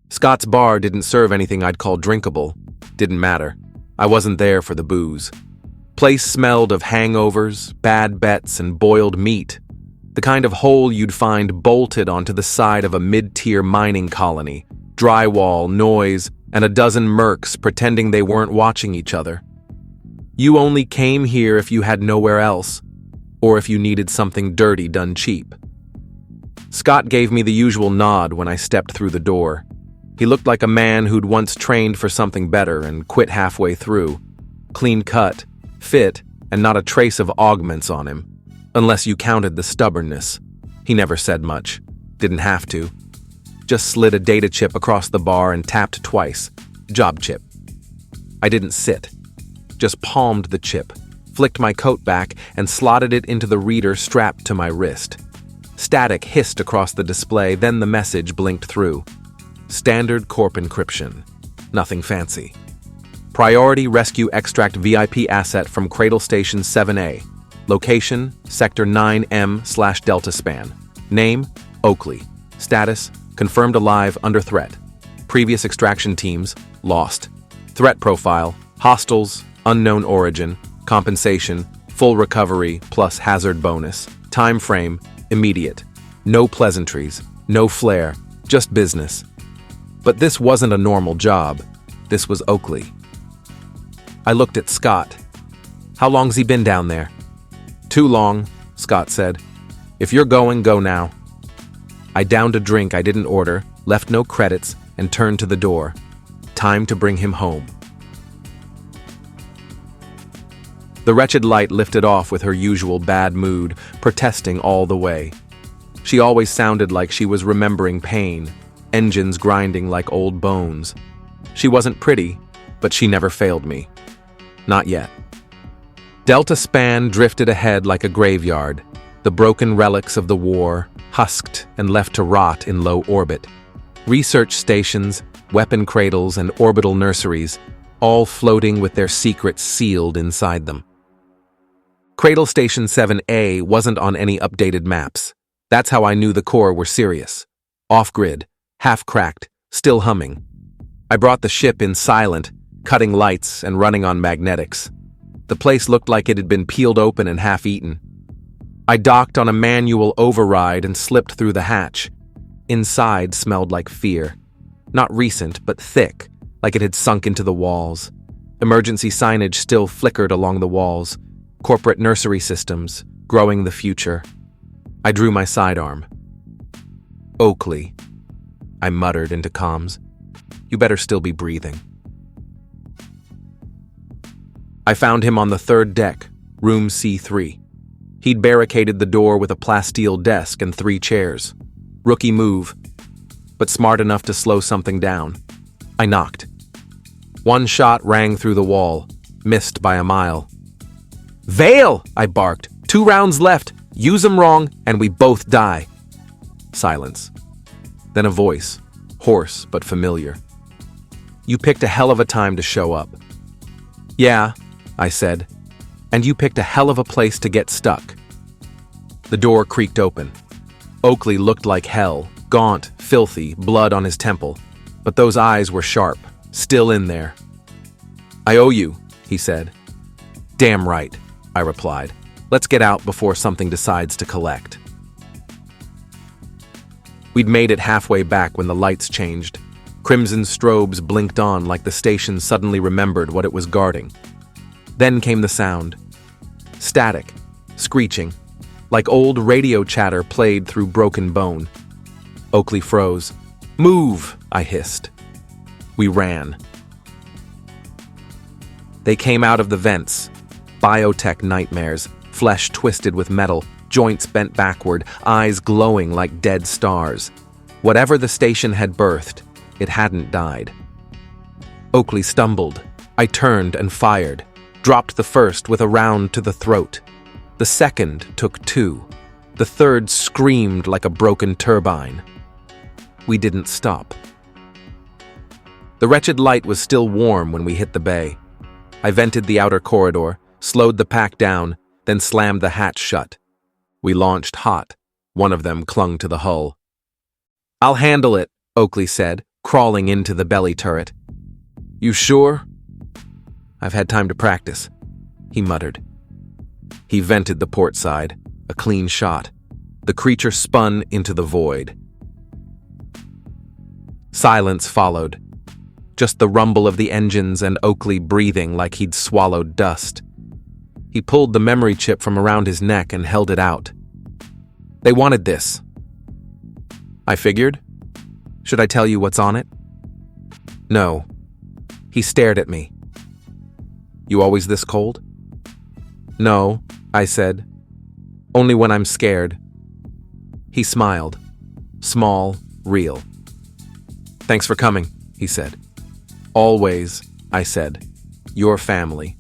Scott's bar didn't serve anything I'd call drinkable. Didn't matter. I wasn't there for the booze. Place smelled of hangovers, bad bets, and boiled meat. The kind of hole you'd find bolted onto the side of a mid-tier mining colony. Drywall, noise, and a dozen mercs pretending they weren't watching each other. You only came here if you had nowhere else, or if you needed something dirty done cheap. Scott gave me the usual nod when I stepped through the door. He looked like a man who'd once trained for something better and quit halfway through. Clean cut, fit, and not a trace of augments on him, unless you counted the stubbornness. He never said much. Didn't have to. Just slid a data chip across the bar and tapped twice. Job chip. I didn't sit. Just palmed the chip, flicked my coat back, and slotted it into the reader strapped to my wrist. Static hissed across the display, then the message blinked through. Standard corp encryption. Nothing fancy. Priority rescue extract VIP asset from Cradle Station 7A. Location, Sector 9M/Delta Span. Name, Oakley. Status, confirmed alive, under threat. Previous extraction teams, lost. Threat profile, hostiles, unknown origin, compensation, full recovery plus hazard bonus. Time frame, immediate. No pleasantries, no flair, just business. But this wasn't a normal job. This was Oakley. I looked at Scott. How long's he been down there? Too long, Scott said. If you're going, go now. I downed a drink I didn't order, left no credits, and turned to the door. Time to bring him home. The wretched light lifted off with her usual bad mood, protesting all the way. She always sounded like she was remembering pain, engines grinding like old bones. She wasn't pretty, but she never failed me. Not yet. Delta Span drifted ahead like a graveyard, the broken relics of the war, husked and left to rot in low orbit. Research stations, weapon cradles, and orbital nurseries, all floating with their secrets sealed inside them. Cradle Station 7A wasn't on any updated maps. That's how I knew the core were serious. Off-grid, half-cracked, still humming. I brought the ship in silent, cutting lights and running on magnetics. The place looked like it had been peeled open and half-eaten. I docked on a manual override and slipped through the hatch. Inside smelled like fear. Not recent, but thick, like it had sunk into the walls. Emergency signage still flickered along the walls. Corporate nursery systems, growing the future. I drew my sidearm. Oakley, I muttered into comms. You better still be breathing. I found him on the third deck, room C3. He'd barricaded the door with a plasteel desk and 3 chairs. Rookie move, but smart enough to slow something down. I knocked. One shot rang through the wall, missed by a mile. Veil! I barked. 2 rounds left. Use 'em wrong, and we both die. Silence. Then a voice, hoarse but familiar. You picked a hell of a time to show up. Yeah, I said, and you picked a hell of a place to get stuck. The door creaked open. Oakley looked like hell, gaunt, filthy, blood on his temple, but those eyes were sharp, still in there. I owe you, he said. Damn right, I replied. Let's get out before something decides to collect. We'd made it halfway back when the lights changed. Crimson strobes blinked on like the station suddenly remembered what it was guarding. Then came the sound. Static, screeching, like old radio chatter played through broken bone. Oakley froze. Move, I hissed. We ran. They came out of the vents. Biotech nightmares, flesh twisted with metal, joints bent backward, eyes glowing like dead stars. Whatever the station had birthed, it hadn't died. Oakley stumbled. I turned and fired, dropped the first with a round to the throat. The second took 2. The third screamed like a broken turbine. We didn't stop. The wretched light was still warm when we hit the bay. I vented the outer corridor, slowed the pack down, then slammed the hatch shut. We launched hot. One of them clung to the hull. I'll handle it, Oakley said, crawling into the belly turret. "You sure?" "I've had time to practice," he muttered. He vented the port side, a clean shot. The creature spun into the void. Silence followed. Just the rumble of the engines and Oakley breathing like he'd swallowed dust. He pulled the memory chip from around his neck and held it out. "They wanted this." I figured. "Should I tell you what's on it?" "No." He stared at me. "You always this cold?" "No," I said. "Only when I'm scared." He smiled. Small, real. "Thanks for coming," he said. "Always," I said. "Your family."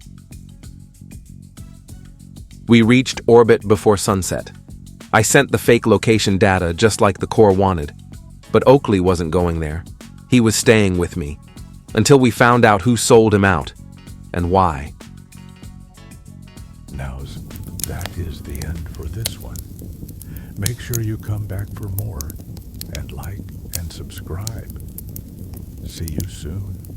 We reached orbit before sunset. I sent the fake location data just like the Corps wanted. But Oakley wasn't going there. He was staying with me. Until we found out who sold him out. And why. Now, that is the end for this one. Make sure you come back for more. And like and subscribe. See you soon.